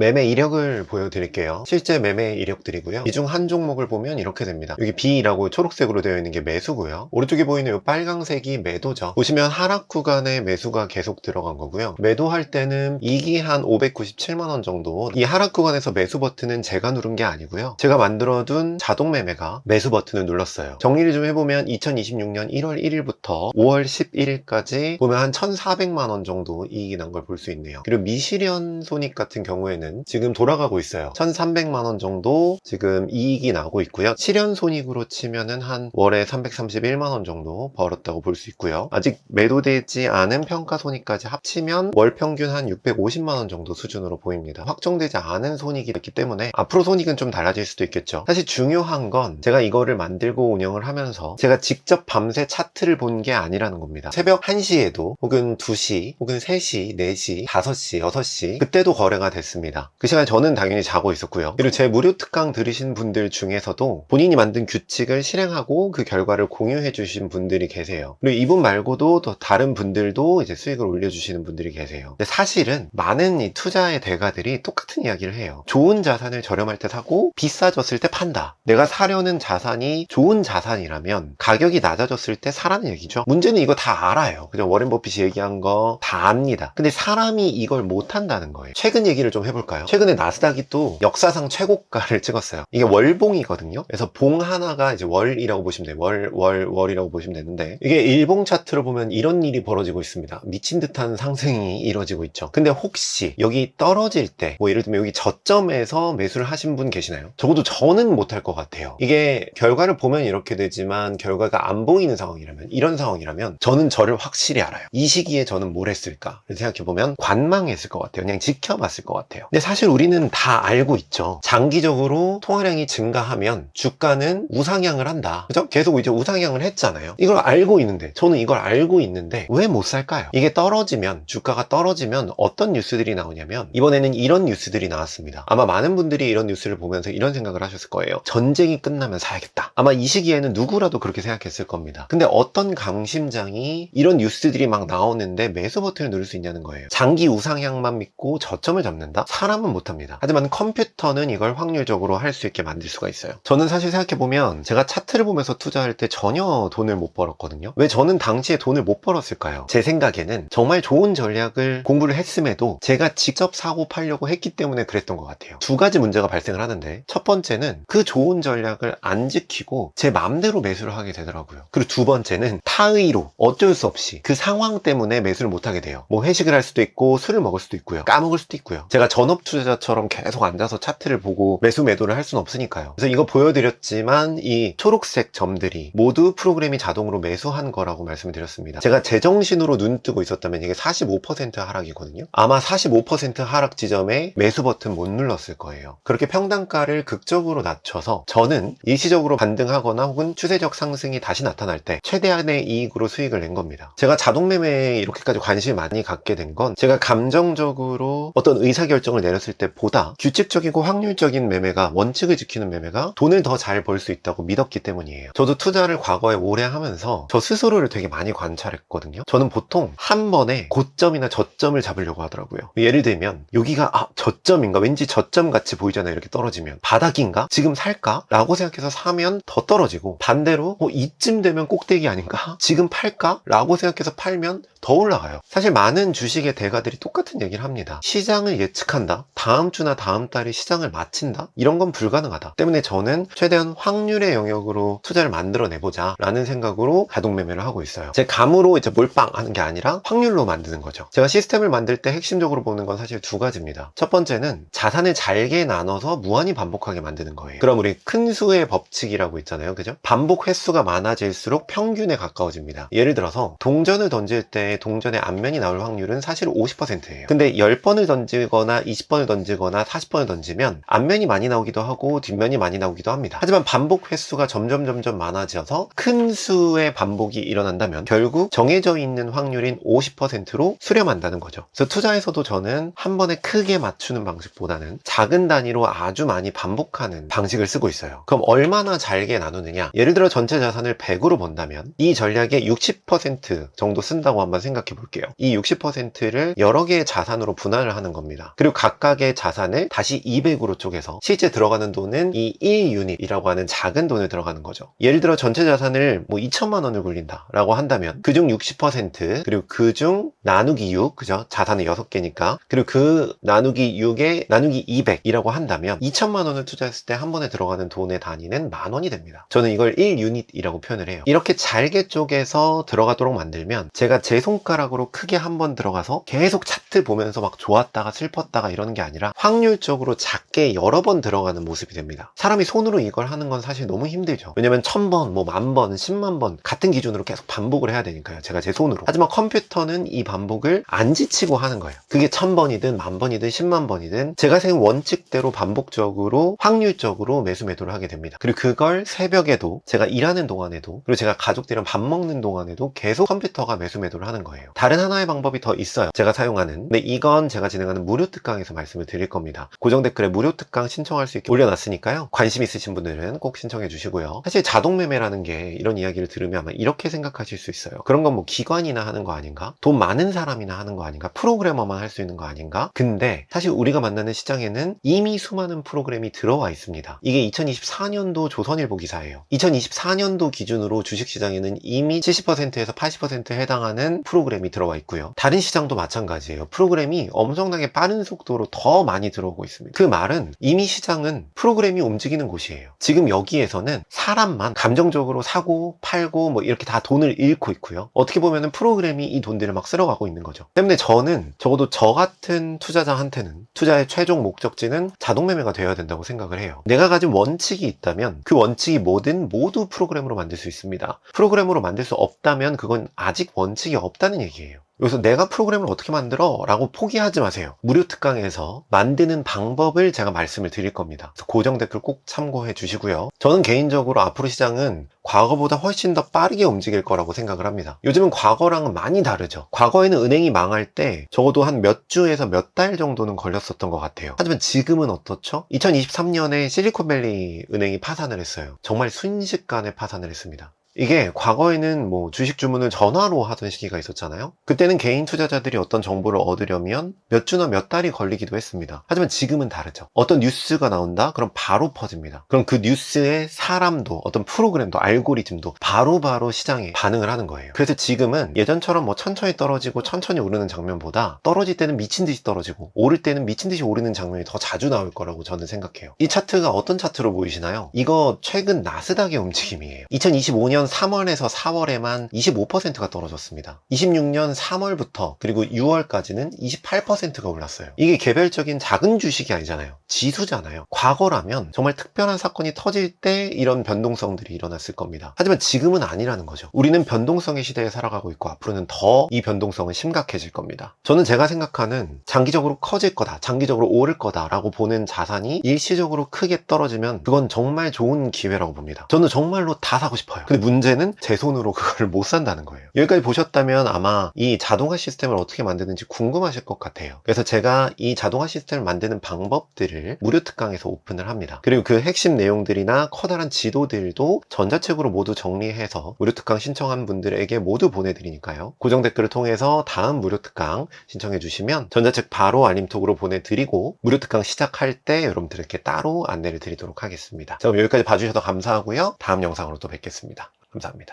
매매 이력을 보여드릴게요. 실제 매매 이력들이고요. 이 중 한 종목을 보면 이렇게 됩니다. 여기 B라고 초록색으로 되어 있는 게 매수고요. 오른쪽에 보이는 이 빨강색이 매도죠. 보시면 하락 구간에 매수가 계속 들어간 거고요. 매도할 때는 이익이 한 597만원 정도. 이 하락 구간에서 매수 버튼은 제가 누른 게 아니고요. 제가 만들어둔 자동 매매가 매수 버튼을 눌렀어요. 정리를 좀 해보면 2026년 1월 1일부터 5월 11일까지 보면 한 1,400만원 정도 이익이 난 걸 볼 수 있네요. 그리고 미실현 손익 같은 경우에는 지금 돌아가고 있어요. 1,300만원 정도 지금 이익이 나고 있고요. 실현 손익으로 치면은 한 월에 331만원 정도 벌었다고 볼 수 있고요. 아직 매도되지 않은 평가 손익까지 합치면 월 평균 한 650만원 정도 수준으로 보입니다. 확정되지 않은 손익이 있기 때문에 앞으로 손익은 좀 달라질 수도 있겠죠. 사실 중요한 건 제가 이거를 만들고 운영을 하면서 제가 직접 밤새 차트를 본 게 아니라는 겁니다. 새벽 1시에도 혹은 2시 혹은 3시, 4시, 5시, 6시 그때도 거래가 됐습니다. 그 시간에 저는 당연히 자고 있었고요. 그리고 제 무료 특강 들으신 분들 중에서도 본인이 만든 규칙을 실행하고 그 결과를 공유해 주신 분들이 계세요. 그리고 이분 말고도 또 다른 분들도 이제 수익을 올려주시는 분들이 계세요. 근데 사실은 많은 이 투자의 대가들이 똑같은 이야기를 해요. 좋은 자산을 저렴할 때 사고 비싸졌을 때 판다. 내가 사려는 자산이 좋은 자산이라면 가격이 낮아졌을 때 사라는 얘기죠. 문제는 이거 다 알아요. 그죠? 워렌 버핏이 얘기한 거 다 압니다. 근데 사람이 이걸 못한다는 거예요. 최근 얘기를 좀 해볼까요? 최근에 나스닥이 또 역사상 최고가를 찍었어요. 이게 월봉이거든요. 그래서 봉 하나가 이제 월이라고 보시면 돼요. 월이라고 보시면 되는데 이게 일봉 차트로 보면 이런 일이 벌어지고 있습니다. 미친 듯한 상승이 이루어지고 있죠. 근데 혹시 여기 떨어질 때 뭐 예를 들면 여기 저점에서 매수를 하신 분 계시나요? 적어도 저는 못할 것 같아요. 이게 결과를 보면 이렇게 되지만 결과가 안 보이는 상황이라면 이런 상황이라면 저는 저를 확실히 알아요. 이 시기에 저는 뭘 했을까 생각해보면 관망했을 것 같아요. 그냥 지켜봤을 것 같아요. 근데 사실 우리는 다 알고 있죠. 장기적으로 통화량이 증가하면 주가는 우상향을 한다. 그죠? 계속 이제 우상향을 했잖아요. 이걸 알고 있는데 저는 이걸 알고 있는데 왜 못 살까요? 이게 떨어지면 주가가 떨어지면 어떤 뉴스들이 나오냐면 이번에는 이런 뉴스들이 나왔습니다. 아마 많은 분들이 이런 뉴스를 보면서 이런 생각을 하셨을 거예요. 전쟁이 끝나면 사야겠다. 아마 이 시기에는 누구라도 그렇게 생각했을 겁니다. 근데 어떤 강심장이 이런 뉴스들이 막 나오는데 매수 버튼을 누를 수 있냐는 거예요. 장기 우상향만 믿고 저점을 잡는다? 사람은 못합니다. 하지만 컴퓨터는 이걸 확률적으로 할 수 있게 만들 수가 있어요. 저는 사실 생각해보면 제가 차트를 보면서 투자할 때 전혀 돈을 못 벌었거든요. 왜 저는 당시에 돈을 못 벌었을까요? 제 생각에는 정말 좋은 전략을 공부를 했음에도 제가 직접 사고 팔려고 했기 때문에 그랬던 것 같아요. 두 가지 문제가 발생을 하는데 첫 번째는 그 좋은 전략을 안 지키고 제 마음대로 매수를 하게 되더라고요. 그리고 두 번째는 타의로 어쩔 수 없이 그 상황 때문에 매수를 못하게 돼요. 뭐 회식을 할 수도 있고 술을 먹을 수도 있고요. 까먹을 수도 있고요. 제가 전업 투자자처럼 계속 앉아서 차트를 보고 매도를 할 수는 없으니까요. 그래서 이거 보여드렸지만 이 초록색 점들이 모두 프로그램이 자동으로 매수한 거라고 말씀을 드렸습니다. 제가 제정신으로 눈 뜨고 있었다면 이게 45% 하락이거든요. 아마 45% 하락 지점에 매수 버튼 못 눌렀을 거예요. 그렇게 평단가를 극적으로 낮춰서 저는 일시적으로 반등하거나 혹은 추세적 상승이 다시 나타날 때 최대한의 이익으로 수익을 낸 겁니다. 제가 자동 매매에 이렇게까지 관심이 많이 갖게 된 건 제가 감정적으로 어떤 의사결정을 내렸을 때보다 규칙적이고 확률적인 매매가, 원칙을 지키는 매매가 돈을 더 잘 벌 수 있다고 믿었기 때문이에요. 저도 투자를 과거에 오래 하면서 저 스스로를 되게 많이 관찰했거든요. 저는 보통 한 번에 고점이나 저점을 잡으려고 하더라고요. 예를 들면 여기가 저점인가? 왠지 저점 같이 보이잖아요. 이렇게 떨어지면 바닥인가? 지금 살까? 라고 생각해서 사면 더 떨어지고, 반대로 이쯤 되면 꼭대기 아닌가? 지금 팔까? 라고 생각해서 팔면 더 올라가요. 사실 많은 주식의 대가들이 똑같은 얘기를 합니다. 시장을 예측한다? 다음 주나 다음 달에 시장을 마친다? 이런 건 불가능하다. 때문에 저는 최대한 확률의 영역으로 투자를 만들어내보자 라는 생각으로 자동 매매를 하고 있어요. 제 감으로 이제 몰빵 하는 게 아니라 확률로 만드는 거죠. 제가 시스템을 만들 때 핵심적으로 보는 건 사실 두 가지입니다. 첫 번째는 자산을 잘게 나눠서 무한히 반복하게 만드는 거예요. 그럼 우리 큰 수의 법칙이라고 있잖아요. 그죠? 반복 횟수가 많아질수록 평균에 가까워집니다. 예를 들어서 동전을 던질 때 동전의 앞면이 나올 확률은 사실 50%예요. 근데 10번을 던지거나 20번을 던지거나 40번을 던지면 앞면이 많이 나오기도 하고 뒷면이 많이 나오기도 합니다. 하지만 반복 횟수가 점점 많아져서 큰 수의 반복이 일어난다면 결국 정해져 있는 확률인 50%로 수렴한다는 거죠. 그래서 투자에서도 저는 한 번에 크게 맞추는 방식보다는 작은 단위로 아주 많이 반복하는 방식을 쓰고 있어요. 그럼 얼마나 잘게 나누느냐? 예를 들어 전체 자산을 100으로 본다면 이 전략의 60% 정도 쓴다고 한번 생각해 볼게요. 이 60%를 여러 개의 자산으로 분할을 하는 겁니다. 그리고 각 각각의 자산을 다시 200으로 쪼개서 실제 들어가는 돈은 이 1유닛이라고 하는 작은 돈을 들어가는 거죠. 예를 들어 전체 자산을 뭐 2천만 원을 굴린다 라고 한다면 그중 60% 그리고 그중 나누기 6, 그죠? 자산이 6개니까 그리고 그 나누기 6에 나누기 200이라고 한다면 2천만 원을 투자했을 때 한 번에 들어가는 돈의 단위는 10,000원이 됩니다. 저는 이걸 1유닛이라고 표현을 해요. 이렇게 잘게 쪼개서 들어가도록 만들면 제가 제 손가락으로 크게 한 번 들어가서 계속 차트 보면서 막 좋았다가 슬펐다가 이러는 게 아니라 확률적으로 작게 여러 번 들어가는 모습이 됩니다. 사람이 손으로 이걸 하는 건 사실 너무 힘들죠. 왜냐면 1000번, 뭐 10,000번, 100,000번 같은 기준으로 계속 반복을 해야 되니까요. 제가 제 손으로. 하지만 컴퓨터는 이 반복을 안 지치고 하는 거예요. 그게 1000번이든 10,000번이든 10만 번이든 제가 세운 원칙대로 반복적으로 확률적으로 매수 매도를 하게 됩니다. 그리고 그걸 새벽에도 제가 일하는 동안에도 그리고 제가 가족들이랑 밥 먹는 동안에도 계속 컴퓨터가 매수 매도를 하는 거예요. 다른 하나의 방법이 더 있어요. 제가 사용하는. 근데 이건 제가 진행하는 무료 특강에서 말씀을 드릴 겁니다. 고정 댓글에 무료 특강 신청할 수 있게 올려놨으니까요. 관심 있으신 분들은 꼭 신청해 주시고요. 사실 자동 매매라는 게 이런 이야기를 들으면 아마 이렇게 생각하실 수 있어요. 그런 건 뭐 기관이나 하는 거 아닌가? 돈 많은 사람이나 하는 거 아닌가? 프로그래머만 할 수 있는 거 아닌가? 근데 사실 우리가 만나는 시장에는 이미 수많은 프로그램이 들어와 있습니다. 이게 2024년도 조선일보 기사예요. 2024년도 기준으로 주식시장에는 이미 70%에서 80%에 해당하는 프로그램이 들어와 있고요. 다른 시장도 마찬가지예요. 프로그램이 엄청나게 빠른 속도로 더 많이 들어오고 있습니다. 그 말은 이미 시장은 프로그램이 움직이는 곳이에요. 지금 여기에서는 사람만 감정적으로 사고 팔고 뭐 이렇게 다 돈을 잃고 있고요. 어떻게 보면은 프로그램이 이 돈들을 막 쓸어가고 있는 거죠. 때문에 저는 적어도 저 같은 투자자한테는 투자의 최종 목적지는 자동 매매가 되어야 된다고 생각을 해요. 내가 가진 원칙이 있다면 그 원칙이 뭐든 모두 프로그램으로 만들 수 있습니다. 프로그램으로 만들 수 없다면 그건 아직 원칙이 없다는 얘기예요. 여기서 내가 프로그램을 어떻게 만들어? 라고 포기하지 마세요. 무료 특강에서 만드는 방법을 제가 말씀을 드릴 겁니다. 그래서 고정 댓글 꼭 참고해 주시고요. 저는 개인적으로 앞으로 시장은 과거보다 훨씬 더 빠르게 움직일 거라고 생각을 합니다. 요즘은 과거랑은 많이 다르죠. 과거에는 은행이 망할 때 적어도 한 몇 주에서 몇 달 정도는 걸렸었던 것 같아요. 하지만 지금은 어떻죠? 2023년에 실리콘밸리 은행이 파산을 했어요. 정말 순식간에 파산을 했습니다. 이게 과거에는 뭐 주식 주문을 전화로 하던 시기가 있었잖아요. 그때는 개인 투자자들이 어떤 정보를 얻으려면 몇 주나 몇 달이 걸리기도 했습니다. 하지만 지금은 다르죠. 어떤 뉴스가 나온다? 그럼 바로 퍼집니다. 그럼 그 뉴스의 사람도 어떤 프로그램도 알고리즘도 바로바로 시장에 반응을 하는 거예요. 그래서 지금은 예전처럼 뭐 천천히 떨어지고 천천히 오르는 장면보다 떨어질 때는 미친 듯이 떨어지고 오를 때는 미친 듯이 오르는 장면이 더 자주 나올 거라고 저는 생각해요. 이 차트가 어떤 차트로 보이시나요? 이거 최근 나스닥의 움직임이에요. 2025년 3월에서 4월에만 25%가 떨어졌습니다. 26년 3월부터 그리고 6월까지는 28%가 올랐어요. 이게 개별적인 작은 주식이 아니잖아요. 지수잖아요. 과거라면 정말 특별한 사건이 터질 때 이런 변동성들이 일어났을 겁니다. 하지만 지금은 아니라는 거죠. 우리는 변동성의 시대에 살아가고 있고 앞으로는 더 이 변동성은 심각해질 겁니다. 저는 제가 생각하는 장기적으로 커질 거다, 장기적으로 오를 거다라고 보는 자산이 일시적으로 크게 떨어지면 그건 정말 좋은 기회라고 봅니다. 저는 정말로 다 사고 싶어요. 근데 문제는 제 손으로 그걸 못 산다는 거예요. 여기까지 보셨다면 아마 이 자동화 시스템을 어떻게 만드는지 궁금하실 것 같아요. 그래서 제가 이 자동화 시스템을 만드는 방법들을 무료 특강에서 오픈을 합니다. 그리고 그 핵심 내용들이나 커다란 지도들도 전자책으로 모두 정리해서 무료 특강 신청한 분들에게 모두 보내드리니까요. 고정 댓글을 통해서 다음 무료 특강 신청해 주시면 전자책 바로 알림톡으로 보내드리고 무료 특강 시작할 때 여러분들에게 따로 안내를 드리도록 하겠습니다. 자, 그럼 여기까지 봐주셔서 감사하고요. 다음 영상으로 또 뵙겠습니다. 감사합니다.